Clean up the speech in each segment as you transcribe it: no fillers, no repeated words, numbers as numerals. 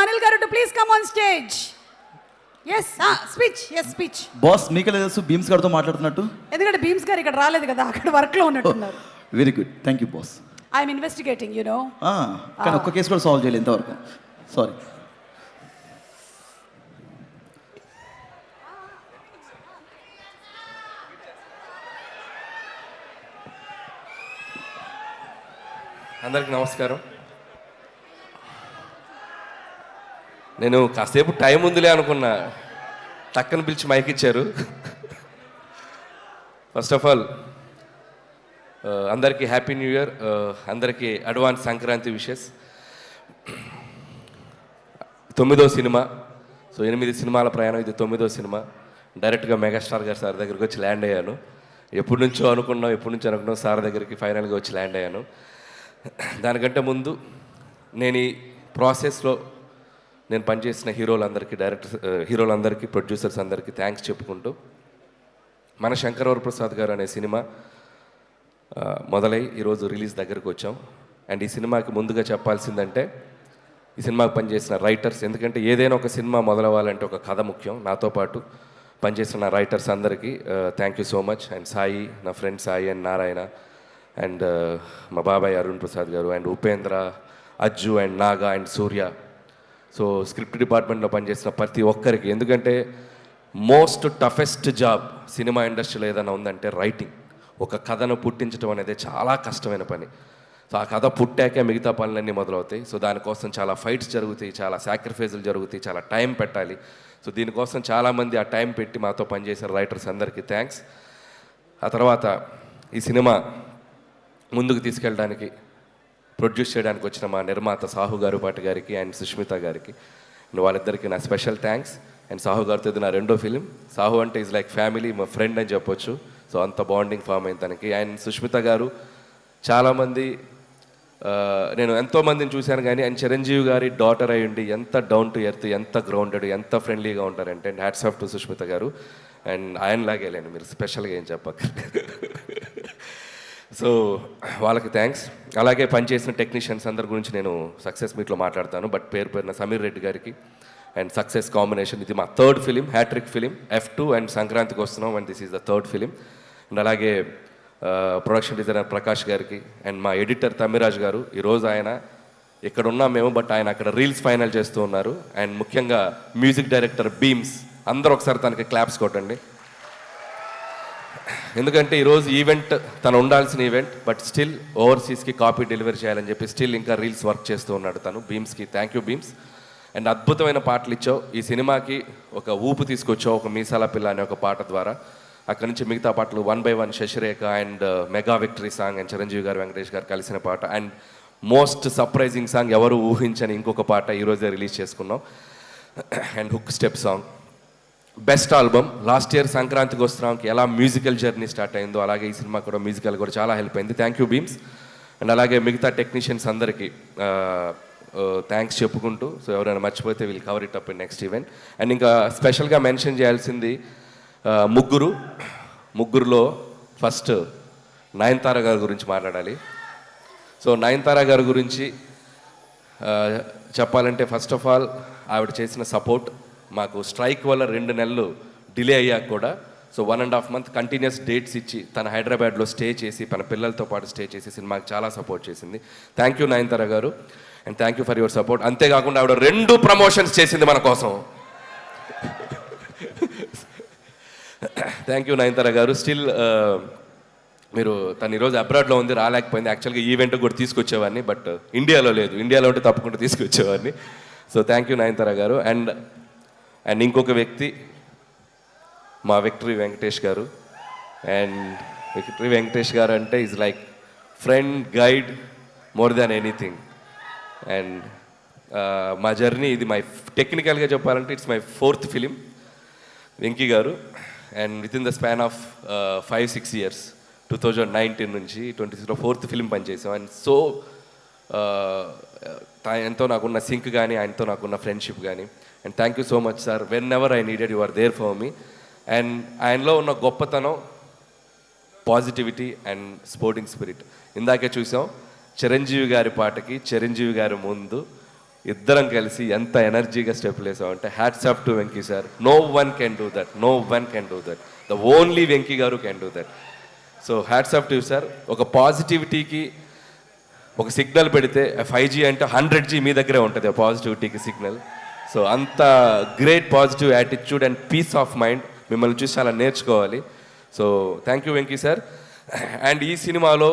Anil garu to please come on stage. Yes, speech. Yes, speech. Boss మీకెలా తెలుసు beams గారితో మాట్లాడుతున్నట్టు? ఎందుకంటే బీమ్స్ గారు ఇక్కడ రాలేదు కదా, అక్కడ వర్క్ లో ఉన్నట్టున్నారు. Very good, thank you boss. I'm investigating, you know. కానీ ఒక్క కేసు కూడా సాల్వ్ చేయలేదు ఇంతవరకు. సారీ. అందరికి నమస్కారం. నేను కాసేపు టైం ఉందిలే అనుకున్నా, టక్కన పిలిచి మైక్ ఇచ్చారు. ఫస్ట్ ఆఫ్ ఆల్ అందరికీ హ్యాపీ న్యూ ఇయర్, అందరికీ అడ్వాన్స్ సంక్రాంతి విషెస్. 9వ సినిమా, సో 8 సినిమాల ప్రయాణం, ఇది 9వ సినిమా. డైరెక్ట్గా మెగాస్టార్ గారు సార్ దగ్గరికి వచ్చి ల్యాండ్ అయ్యాను. ఎప్పటి నుంచో అనుకున్నాం సార్ దగ్గరికి ఫైనల్గా వచ్చి ల్యాండ్ అయ్యాను. దానికంటే ముందు నేను ఈ ప్రాసెస్లో నేను పనిచేసిన హీరోలందరికీ ప్రొడ్యూసర్స్ అందరికీ థ్యాంక్స్ చెప్పుకుంటూ, మన శంకర్ ప్రసాద్ గారు అనే సినిమా మొదలై ఈరోజు రిలీజ్ దగ్గరకు వచ్చాం. అండ్ ఈ సినిమాకి ముందుగా చెప్పాల్సిందంటే ఈ సినిమాకి పనిచేసిన రైటర్స్, ఎందుకంటే ఏదైనా ఒక సినిమా మొదలవ్వాలంటే ఒక కథ ముఖ్యం. నాతో పాటు పనిచేసిన రైటర్స్ అందరికీ thank you so much. And Sai, నా friend Sai and Narayana, and మా బాబాయ్ అరుణ్ ప్రసాద్ గారు, and Upendra, Ajju and Naga and Surya. So script డిపార్ట్మెంట్లో పనిచేసిన ప్రతి ఒక్కరికి, ఎందుకంటే మోస్ట్ టఫెస్ట్ జాబ్ సినిమా ఇండస్ట్రీలో ఏదైనా ఉందంటే రైటింగ్. ఒక కథను పుట్టించడం అనేది చాలా కష్టమైన పని. సో ఆ కథ పుట్టాకే మిగతా పనులన్నీ మొదలవుతాయి. సో దానికోసం చాలా ఫైట్స్ జరుగుతాయి, చాలా సాక్రిఫైజులు జరుగుతాయి, చాలా టైం పెట్టాలి. సో దీనికోసం చాలామంది ఆ టైం పెట్టి మాతో పనిచేసిన రైటర్స్ అందరికీ థ్యాంక్స్. ఆ తర్వాత ఈ సినిమా ముందుకు తీసుకెళ్ళడానికి, ప్రొడ్యూస్ చేయడానికి వచ్చిన మా నిర్మాత సాహు గారుపాటి గారికి అండ్ సుష్మిత గారికి, వాళ్ళిద్దరికీ నా స్పెషల్ థ్యాంక్స్. అండ్ సాహు గారితో ఇది నా 2వ ఫిలిం. సాహు అంటే ఈజ్ లైక్ ఫ్యామిలీ, మా ఫ్రెండ్ అని చెప్పొచ్చు. సో అంత బాండింగ్ ఫామ్ అయింది తనకి. అండ్ సుష్మిత గారు, చాలామంది నేను ఎంతోమందిని చూశాను కానీ ఆయన చిరంజీవి గారి డాటర్ అయి ఉండి ఎంత డౌన్ టు ఎర్త్, ఎంత గ్రౌండెడ్, ఎంత ఫ్రెండ్లీగా ఉంటారంటే, and hats off to Sushmita గారు. అండ్ ఆయనలాగే లేండి, మీరు స్పెషల్గా ఏం చెప్పక. సో వాళ్ళకి థ్యాంక్స్. అలాగే పనిచేసిన టెక్నీషియన్స్ అందరి గురించి నేను సక్సెస్ మీట్లో మాట్లాడతాను, బట్ పేరున సమీర్ రెడ్డి గారికి అండ్ సక్సెస్ కాంబినేషన్. ఇది మా 3rd film, hat trick film. F2 and సంక్రాంతికి వస్తున్నాం, and this is the 3rd film. And అలాగే ప్రొడక్షన్ డిజైనర్ ప్రకాష్ గారికి, అండ్ మా ఎడిటర్ తమ్మిరాజ్ గారు. ఈరోజు ఆయన ఇక్కడ ఉన్నాం మేము, బట్ ఆయన అక్కడ రీల్స్ ఫైనల్ చేస్తూ ఉన్నారు. అండ్ ముఖ్యంగా మ్యూజిక్ డైరెక్టర్ బీమ్స్, అందరూ ఒకసారి తనకి క్లాప్స్ కొట్టండి. ఎందుకంటే ఈరోజు ఈవెంట్ తను ఉండాల్సిన ఈవెంట్, బట్ స్టిల్ ఓవర్సీస్కి కాపీ డెలివరీ చేయాలని చెప్పి స్టిల్ ఇంకా రీల్స్ వర్క్ చేస్తూ ఉన్నాడు తను. బీమ్స్కి థ్యాంక్ యూ బీమ్స్. అండ్ అద్భుతమైన పాటలు ఇచ్చావు, ఈ సినిమాకి ఒక ఊపు తీసుకొచ్చావు, ఒక మీసాల పిల్ల అనే ఒక పాట ద్వారా. అక్కడి నుంచి మిగతా పాటలు 1 by 1, Sasirekha and mega victory song, and Chiranjeevi garu, Venkatesh గారు కలిసిన పాట, అండ్ మోస్ట్ సర్ప్రైజింగ్ సాంగ్ ఎవరు ఊహించని ఇంకొక పాట ఈరోజే రిలీజ్ చేసుకున్నాం, and hook step song. Best album. Last year సంక్రాంతికి వస్తున్నాంకి ఎలా మ్యూజికల్ జర్నీ స్టార్ట్ అయిందో అలాగే ఈ సినిమా కూడా మ్యూజికల్ కూడా చాలా హెల్ప్ అయింది. Thank you Bheems. అండ్ అలాగే మిగతా టెక్నీషియన్స్ అందరికీ థ్యాంక్స్ చెప్పుకుంటూ, సో ఎవరైనా మర్చిపోతే we'll cover it up in next event. And ఇంకా స్పెషల్గా మెన్షన్ చేయాల్సింది ముగ్గురులో ఫస్ట్ నయనతార గారి గురించి మాట్లాడాలి. సో నయనతార గారి గురించి చెప్పాలంటే, ఫస్ట్ ఆఫ్ ఆల్ ఆవిడ చేసిన సపోర్ట్ మాకు స్ట్రైక్ వల్ల 2 నెలలు డిలే అయ్యాక కూడా, సో 1.5 month కంటిన్యూస్ డేట్స్ ఇచ్చి తన హైదరాబాద్లో స్టే చేసి తన పిల్లలతో పాటు స్టే చేసి సినిమాకి చాలా సపోర్ట్ చేసింది. థ్యాంక్ యూ నయనతార గారు, and thank you for your support. అంతేకాకుండా ఆవిడ 2 ప్రమోషన్స్ చేసింది మన కోసం. థ్యాంక్ యూ నయనతార గారు. స్టిల్ మీరు తను ఈరోజు అబ్రాడ్లో ఉంది, రాలేకపోయింది. యాక్చువల్గా ఈవెంట్ కూడా తీసుకొచ్చేవాడిని, బట్ ఇండియాలో లేదు. ఇండియాలో ఉంటే తప్పకుండా తీసుకొచ్చేవాడిని. సో థ్యాంక్ యూ నయనతార గారు. అండ్ ఇంకొక వ్యక్తి మా విక్టరీ వెంకటేష్ గారు. అండ్ విక్టరీ వెంకటేష్ గారు అంటే is like friend, guide, more than anything. And మా జర్నీ ఇది టెక్నికల్గా చెప్పాలంటే it's my 4th film Venky గారు. And with in the span of 5-6 years, 2019 నుంచి 2026లో 4th ఫిలిం పనిచేసాం. అండ్ సో ఎంతో నాకున్న సింక్ కానీ, ఆయనతో నాకున్న ఫ్రెండ్షిప్ కానీ. And thank you so much sir. Whenever I needed you are there for me. And ఆయనలో ఉన్న గొప్పతనం పాజిటివిటీ అండ్ స్పోర్టింగ్ స్పిరిట్. ఇందాకే చూసాం చిరంజీవి గారి పాటకి చిరంజీవి గారి ముందు ఇద్దరం కలిసి ఎంత ఎనర్జీగా స్టెప్లు వేసామంటే hats off to Venky sir. No one can do that, no one can do that, the only Venky గారు can do that. So hats off to sir. ఒక పాజిటివిటీకి ఒక సిగ్నల్ పెడితే 5G అంటే 100G మీ దగ్గరే ఉంటుంది ఆ పాజిటివిటీకి సిగ్నల్. సో అంత great positive attitude and peace of mind మిమ్మల్ని చూసి అలా నేర్చుకోవాలి. So thank you Venky sir. And ఈ సినిమాలో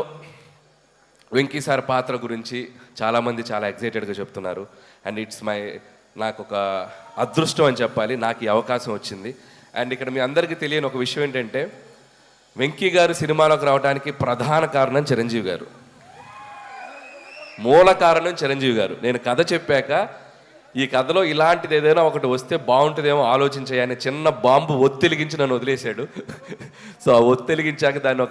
వెంకీ సార్ పాత్ర గురించి చాలామంది చాలా ఎక్సైటెడ్గా చెప్తున్నారు. అండ్ నాకు ఒక అదృష్టం అని చెప్పాలి, నాకు ఈ అవకాశం వచ్చింది. అండ్ ఇక్కడ మీ అందరికీ తెలియని ఒక విషయం ఏంటంటే వెంకీ గారు సినిమాలోకి రావడానికి ప్రధాన కారణం చిరంజీవి గారు, మూల కారణం చిరంజీవి గారు. నేను కథ చెప్పాక ఈ కథలో ఇలాంటిది ఏదైనా ఒకటి వస్తే బాగుంటుందేమో ఆలోచించాయని చిన్న బాంబు ఒత్తిలిగించి నన్ను వదిలేశాడు. సో ఆ ఒత్తిలిగించాక దాన్ని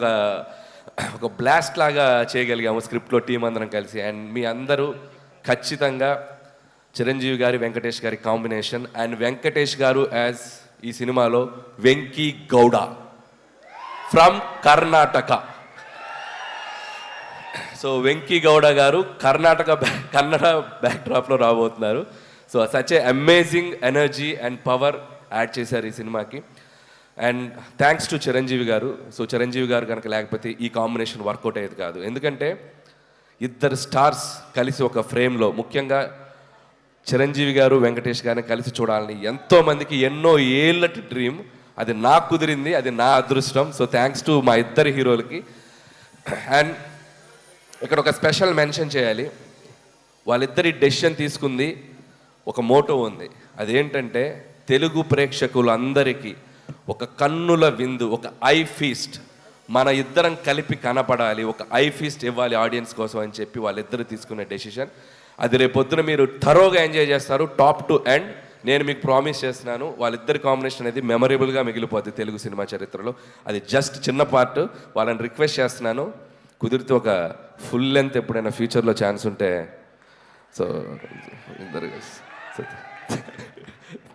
ఒక బ్లాస్ట్ లాగా చేయగలిగాము స్క్రిప్ట్లో టీం అందరం కలిసి. అండ్ మీ అందరూ ఖచ్చితంగా చిరంజీవి గారి వెంకటేష్ గారి కాంబినేషన్, అండ్ వెంకటేష్ గారు యాజ్ ఈ సినిమాలో వెంకీ గౌడ ఫ్రమ్ కర్ణాటక. సో వెంకీ గౌడ గారు కన్నడ బ్యాక్డ్రాప్లో రాబోతున్నారు. So such a amazing energy and power add చేశారు ఈ సినిమాకి. అండ్ థ్యాంక్స్ టు చిరంజీవి గారు. సో చిరంజీవి గారు కనుక లేకపోతే ఈ కాంబినేషన్ వర్కౌట్ అయ్యేది కాదు. ఎందుకంటే ఇద్దరు స్టార్స్ కలిసి ఒక ఫ్రేమ్లో, ముఖ్యంగా చిరంజీవి గారు వెంకటేష్ గారిని కలిసి చూడాలని ఎంతోమందికి ఎన్నో ఏళ్ళటి డ్రీమ్. అది నాకు కుదిరింది, అది నా అదృష్టం. సో థ్యాంక్స్ టు మా ఇద్దరు హీరోలకి. అండ్ ఇక్కడ ఒక స్పెషల్ మెన్షన్ చేయాలి. వాళ్ళిద్దరి డెసిషన్ తీసుకుంది ఒక మోటో ఉంది. అదేంటంటే తెలుగు ప్రేక్షకులందరికీ ఒక కన్నుల విందు, ఒక ఐ ఫీస్ట్, మన ఇద్దరం కలిపి కనపడాలి, ఒక ఐ ఫీస్ట్ ఇవ్వాలి ఆడియన్స్ కోసం అని చెప్పి వాళ్ళిద్దరు తీసుకునే డెసిషన్. అది రేపొద్దున మీరు థరోగా ఎంజాయ్ చేస్తారు, టాప్ టు ఎండ్. నేను మీకు ప్రామిస్ చేస్తున్నాను, వాళ్ళిద్దరి కాంబినేషన్ అనేది మెమరబుల్గా మిగిలిపోద్ది తెలుగు సినిమా చరిత్రలో. అది జస్ట్ చిన్న పార్ట్. వాళ్ళని రిక్వెస్ట్ చేస్తున్నాను, కుదిరితే ఒక ఫుల్ లెంత్ ఎప్పుడైనా ఫ్యూచర్లో ఛాన్స్ ఉంటే. So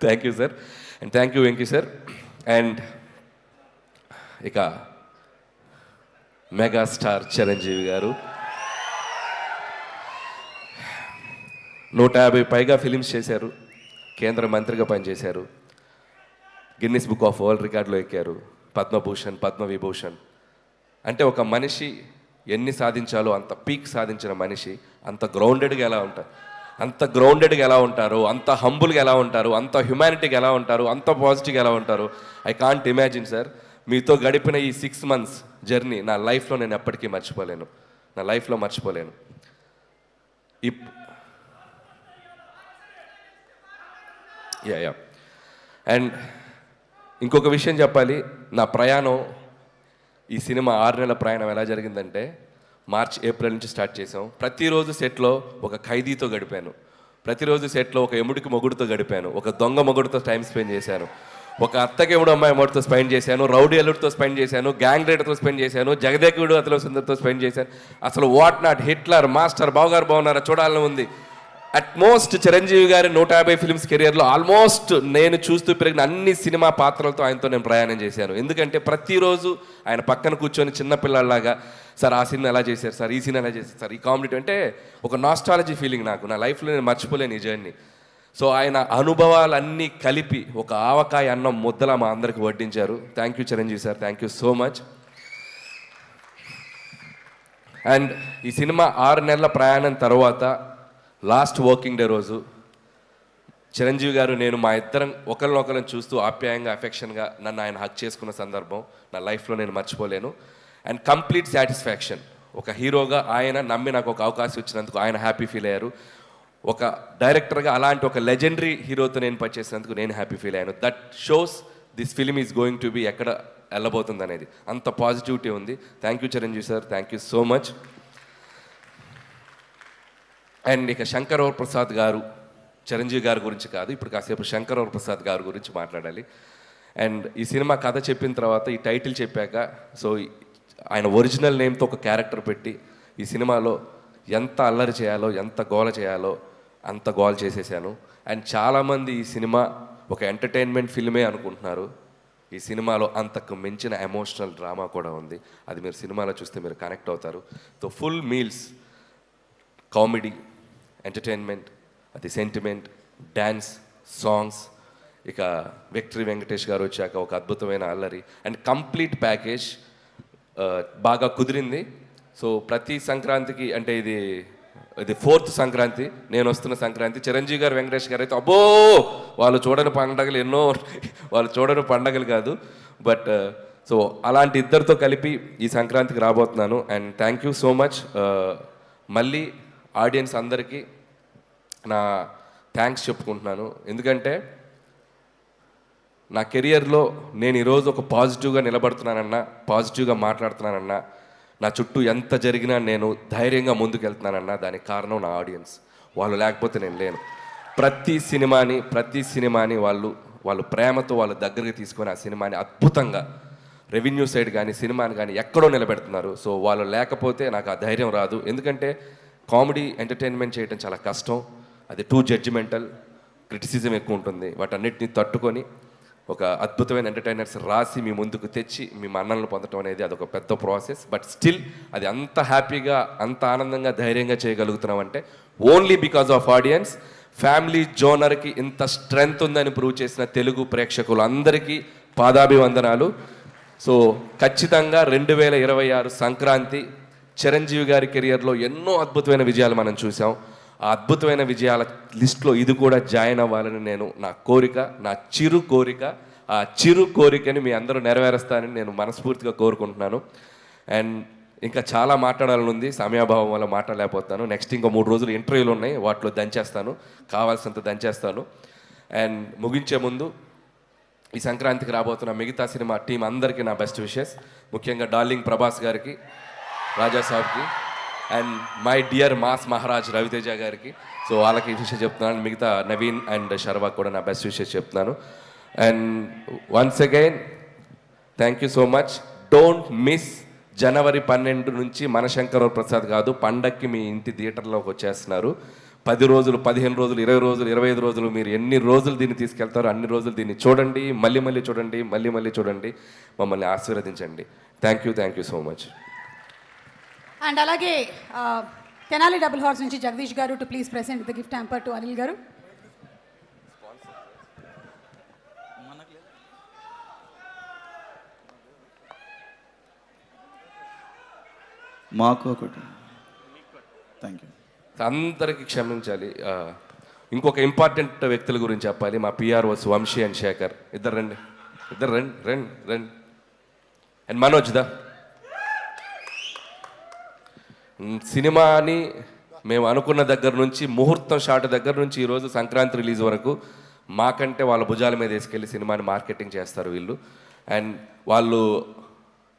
thank you sir, and thank you Venky sir. And ఇక మెగాస్టార్ చిరంజీవి గారు 150 పైగా ఫిలిమ్స్ చేశారు, కేంద్ర మంత్రిగా పనిచేశారు, గిన్నిస్ బుక్ ఆఫ్ వరల్డ్ రికార్డులో ఎక్కారు, పద్మభూషణ్, పద్మవిభూషణ్. అంటే ఒక మనిషి ఎన్ని సాధించాలో అంత పీక్ సాధించిన మనిషి అంత గ్రౌండెడ్గా ఎలా ఉంటారు, అంత హంబుల్గా ఎలా ఉంటారు, అంత హ్యుమానిటీగా ఎలా ఉంటారు, అంత పాజిటివ్గా ఎలా ఉంటారు. I can't imagine sir. మీతో గడిపిన ఈ 6 months జర్నీ నా లైఫ్లో నేను ఎప్పటికీ మర్చిపోలేను, నా లైఫ్లో మర్చిపోలేను. యా అండ్ ఇంకొక విషయం చెప్పాలి. నా ప్రయాణం, ఈ సినిమా 6 నెలల ప్రయాణం ఎలా జరిగిందంటే మార్చ్, ఏప్రిల్ నుంచి స్టార్ట్ చేసాం. ప్రతిరోజు సెట్లో ఒక ఖైదీతో గడిపాను, ప్రతిరోజు సెట్లో ఒక ఎముడికి మొగుడుతో గడిపాను, ఒక దొంగ మొగుడుతో టైం స్పెండ్ చేశాను, ఒక అత్తకెముడు అమ్మాయి మొగుడుతో స్పెండ్ చేశాను, రౌడీ అల్లుడితో స్పెండ్ చేశాను, గ్యాంగ్ రైడర్తో స్పెండ్ చేశాను, జగదేకుడు అతల సుందర్తో స్పెండ్ చేశాను. అసలు వాట్ నాట్, హిట్లర్, మాస్టర్, బావగారు బాగున్నారా చూడాలని ఉంది. అట్మోస్ట్ చిరంజీవి గారి 150 ఫిల్మ్స్ కెరియర్లో ఆల్మోస్ట్ నేను చూస్తూ పెరిగిన అన్ని సినిమా పాత్రలతో ఆయనతో నేను ప్రయాణం చేశాను. ఎందుకంటే ప్రతిరోజు ఆయన పక్కన కూర్చొని చిన్నపిల్లలాగా, సార్ ఆ సినిమా ఎలా చేశారు సార్, ఈ సినిమా ఎలా చేశారు సార్, ఈ కామెడీ అంటే ఒక నాస్టాలజీ ఫీలింగ్ నాకు, నా లైఫ్లో నేను మర్చిపోలేను ఈ జర్నీ. సో ఆయన అనుభవాలన్నీ కలిపి ఒక ఆవకాయ అన్నం ముద్దలా మా అందరికి వడ్డించారు. Thank you Chiranjeevi sir, thank you so much. And ఈ సినిమా 6 నెలల ప్రయాణం తర్వాత లాస్ట్ వర్కింగ్ డే రోజు చిరంజీవి గారు, నేను మా ఇద్దరం ఒకరినొకరిని చూస్తూ ఆప్యాయంగా, అఫెక్షన్గా నన్ను ఆయన హక్ చేసుకున్న సందర్భం నా లైఫ్లో నేను మర్చిపోలేను. And complete satisfaction. ఒక హీరోగా ఆయన నమ్మి నాకు ఒక అవకాశం ఇచ్చినందుకు ఆయన హ్యాపీ ఫీల్ అయ్యారు. ఒక డైరెక్టర్గా అలాంటి ఒక లెజెండరీ హీరోతో నేను పనిచేసినందుకు నేను హ్యాపీ ఫీల్ అయ్యాను. That shows this film is going to be ఎక్కడ వెళ్ళబోతుంది అనేది. అంత పాజిటివిటీ ఉంది. Thank you Chiranjeevi sir, thank you so much. And ఇక శంకర్ ప్రసాద్ గారు, చిరంజీవి గారి గురించి కాదు, ఇప్పుడు కాసేపు శంకర్ ప్రసాద్ గారి గురించి మాట్లాడాలి. అండ్ ఈ సినిమా కథ చెప్పిన తర్వాత, ఈ టైటిల్ చెప్పాక, సో ఆయన ఒరిజినల్ నేమ్తో ఒక క్యారెక్టర్ పెట్టి ఈ సినిమాలో ఎంత అల్లరి చేయాలో, ఎంత గోల చేయాలో అంత గోల చేసేసాను. అండ్ చాలామంది ఈ సినిమా ఒక ఎంటర్టైన్మెంట్ ఫిల్మే అనుకుంటున్నారు. ఈ సినిమాలో అంతకు మించిన ఎమోషనల్ డ్రామా కూడా ఉంది. అది మీరు సినిమాలో చూస్తే మీరు కనెక్ట్ అవుతారు. So full meals, comedy, entertainment అది సెంటిమెంట్, డ్యాన్స్, సాంగ్స్, ఇక విక్టరీ వెంకటేష్ గారు వచ్చాక ఒక అద్భుతమైన అల్లరి అండ్ కంప్లీట్ ప్యాకేజ్ బాగా కుదిరింది. సో ప్రతి సంక్రాంతికి అంటే ఇది 4th సంక్రాంతి, నేను వస్తున్న సంక్రాంతి. చిరంజీవి గారు, వెంకటేష్ గారు అయితే అబ్బో వాళ్ళు చూడని పండగలు ఎన్నో, వాళ్ళు చూడని పండగలు కాదు. బట్ సో అలాంటి ఇద్దరితో కలిపి ఈ సంక్రాంతికి రాబోతున్నాను. And thank you so much. మళ్ళీ ఆడియన్స్ అందరికీ నా థ్యాంక్స్ చెప్పుకుంటున్నాను. ఎందుకంటే నా కెరియర్లో నేను ఈరోజు ఒక పాజిటివ్గా నిలబడుతున్నానన్నా, పాజిటివ్గా మాట్లాడుతున్నానన్నా, నా చుట్టూ ఎంత జరిగినా నేను ధైర్యంగా ముందుకెళ్తున్నానన్నా దానికి కారణం నా ఆడియన్స్. వాళ్ళు లేకపోతే నేను లేను. ప్రతి సినిమాని వాళ్ళు ప్రేమతో వాళ్ళ దగ్గరికి తీసుకొని ఆ సినిమాని అద్భుతంగా రెవెన్యూ సైడ్ కానీ సినిమాని కానీ ఎక్కడో నిలబెడుతున్నారు. సో వాళ్ళు లేకపోతే నాకు ఆ ధైర్యం రాదు. ఎందుకంటే కామెడీ ఎంటర్టైన్మెంట్ చేయడం చాలా కష్టం. అది టూ జడ్జిమెంటల్, క్రిటిసిజం ఎక్కువ ఉంటుంది. వాటన్నిటిని తట్టుకొని ఒక అద్భుతమైన ఎంటర్టైనర్స్ రాసి మీ ముందుకు తెచ్చి మీ మన్నలను పొందడం అనేది అదొక పెద్ద ప్రాసెస్. బట్ స్టిల్ అది అంత హ్యాపీగా, అంత ఆనందంగా, ధైర్యంగా చేయగలుగుతున్నామంటే only because of audience. Family జోనర్కి ఇంత స్ట్రెంగ్త్ ఉందని ప్రూవ్ చేసిన తెలుగు ప్రేక్షకులు అందరికీ పాదాభివందనాలు. సో ఖచ్చితంగా 2026 సంక్రాంతి చిరంజీవి గారి కెరియర్లో ఎన్నో అద్భుతమైన విజయాలు మనం చూసాం. ఆ అద్భుతమైన విజయాల లిస్ట్లో ఇది కూడా జాయిన్ అవ్వాలని నేను నా కోరిక, నా చిరు కోరిక. ఆ చిరు కోరికని మీ అందరూ నెరవేరుస్తానని నేను మనస్ఫూర్తిగా కోరుకుంటున్నాను. అండ్ ఇంకా చాలా మాట్లాడాలని ఉంది, సమయాభావం వల్ల మాట్లాడలేకపోతాను. నెక్స్ట్ ఇంకో 3 రోజులు ఇంటర్వ్యూలు ఉన్నాయి, వాటిలో దంచేస్తాను, కావాల్సినంత దంచేస్తాను. అండ్ ముగించే ముందు ఈ సంక్రాంతికి రాబోతున్న మిగతా సినిమా టీం అందరికీ నా బెస్ట్ విషెస్. ముఖ్యంగా డార్లింగ్ ప్రభాస్ గారికి, రాజా సాబ్కి, and my dear mass Maharaj Ravi Teja గారికి. సో వాళ్ళకి విషయం చెప్తున్నాను. మిగతా నవీన్ అండ్ శర్వాకి కూడా నా బెస్ట్ విషెస్ చెప్తున్నాను. And once again thank you so much. Don't miss జనవరి 12 నుంచి మనశంకర్ ప్రసాద్ కాదు, పండక్కి మీ ఇంటి థియేటర్లోకి వచ్చేస్తున్నారు. 10 రోజులు, 15 రోజులు, 20 రోజులు, 25 రోజులు, మీరు ఎన్ని రోజులు దీన్ని తీసుకెళ్తారో అన్ని రోజులు దీన్ని చూడండి, మళ్ళీ చూడండి, మళ్ళీ చూడండి, మమ్మల్ని ఆశీర్వదించండి. Thank you so much. And అలాగే తెనాలి డబుల్ హార్స్ నుంచి జగదీష్ గారు to please present the gift hamper to Anil గారు. మాకు ఒకటి. Thank you. అందరికీ క్షమించాలి. ఇంకొక ఇంపార్టెంట్ వ్యక్తుల గురించి చెప్పాలి. మా పిఆర్ఓస్ వంశీ అండ్ శేఖర్. ఇద్దరు రండి. అండ్ మనోజ్ దా. సినిమాని మేము అనుకున్న దగ్గర నుంచి, ముహూర్తం షాట్ దగ్గర నుంచి ఈరోజు సంక్రాంతి రిలీజ్ వరకు మాకంటే వాళ్ళ భుజాల మీద వేసుకెళ్ళి సినిమాని మార్కెటింగ్ చేస్తారు వీళ్ళు. అండ్ వాళ్ళు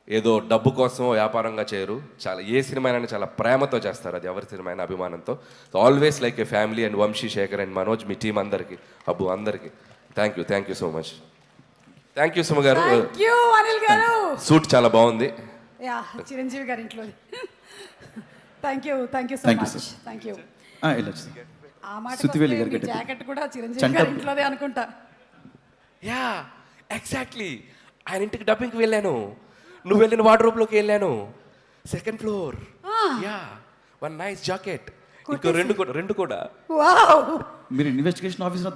ఏదో డబ్బు కోసం వ్యాపారంగా చేయరు. చాలా ఏ సినిమా అయినా చాలా ప్రేమతో చేస్తారు. అది ఎవరి సినిమా అయినా అభిమానంతో. So always like a family. And Vamsi, Shekar and Manoj, మీ టీం అందరికీ, అబ్బు అందరికీ thank you so much. Thank you Suma గారు. థ్యాంక్ యూ అనిల్ గారు. సూట్ చాలా బాగుంది. యా, చిరంజీవి గారి ఇంట్లో. Thank you so Thank you, much. sir. Thank you. వెళ్ళొచ్చు. ఆ మాట సుత్తివేలి గారు గట్టి. జాకెట్ కూడా చిరంజీవి చంట- గారి ఇంట్లోదే అనుకుంటా. Yeah exactly. ఆయన ఇంటికి డబ్బింగ్కి వెళ్ళాను, నువ్వు వెళ్ళిన వార్డ్రోబ్లోకి వెళ్ళాను. 2nd floor. Yeah, 1 nice jacket, ఇంకో రెండు కూడా. వావ్. మీరు ఇన్వెస్టిగేషన్ ఆఫీసర్